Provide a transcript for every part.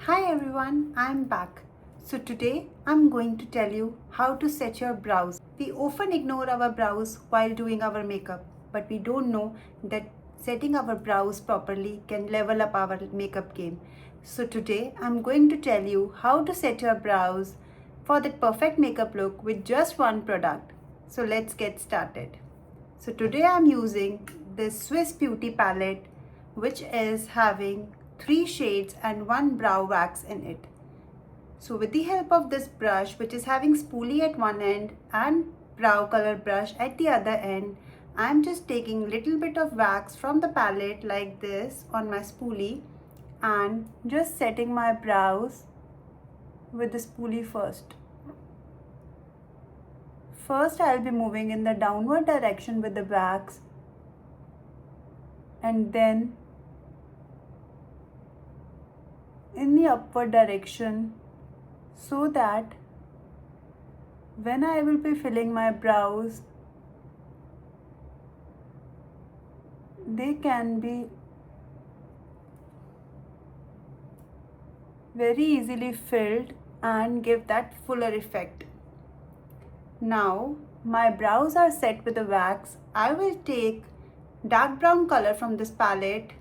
Hi everyone, I'm back. So today I'm going to tell you how to set your brows. We often ignore our brows while doing our makeup, but we don't know that setting our brows properly can level up our makeup game. So today I'm going to tell you how to set your brows for that perfect makeup look with just one product. So let's get started. So today I'm using this Swiss Beauty palette, which is having 3 shades and 1 brow wax in it. So with the help of this brush, which is having spoolie at one end and brow color brush at the other end, I'm just taking little bit of wax from the palette like this on my spoolie and just setting my brows with the spoolie first. First, I'll be moving in the downward direction with the wax and then in the upward direction so that when I will be filling my brows, they can be very easily filled and give that fuller effect. Now my brows are set with the wax. I will take dark brown color from this palette.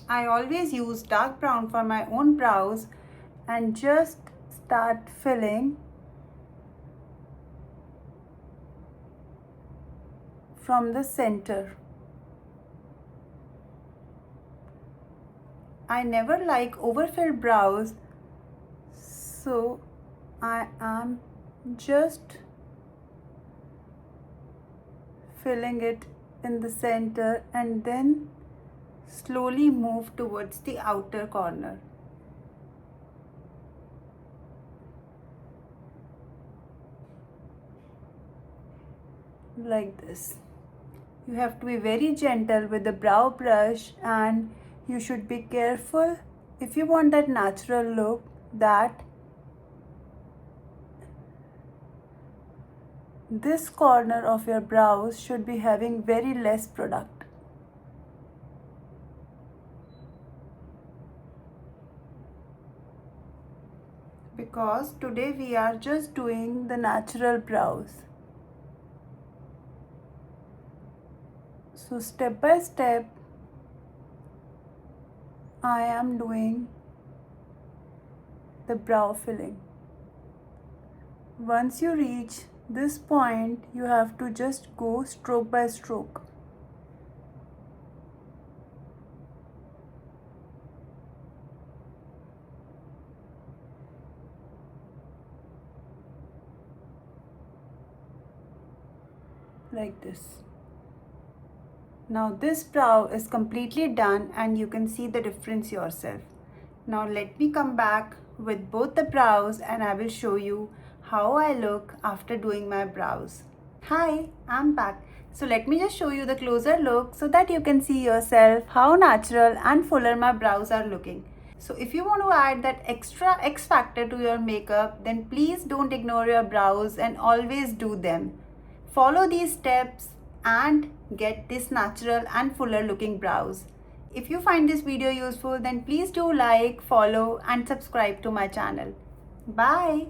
I always use dark brown for my own brows and just start filling from the center. I never like overfilled brows, so I am just filling it in the center and then slowly move towards the outer corner. Like this. You have to be very gentle with the brow brush and you should be careful if you want that natural look that this corner of your brows should be having very less product. Because today we are just doing the natural brows. So step by step, I am doing the brow filling. Once you reach this point, you have to just go stroke by stroke. Like this. Now this brow is completely done and you can see the difference yourself. Now let me come back with both the brows and I will show you how I look after doing my brows. Hi, I'm back. So let me just show you the closer look so that you can see yourself how natural and fuller my brows are looking. So if you want to add that extra X factor to your makeup, then please don't ignore your brows and always do them. Follow these steps and get this natural and fuller looking brows. If you find this video useful, then please do like, follow and subscribe to my channel. Bye.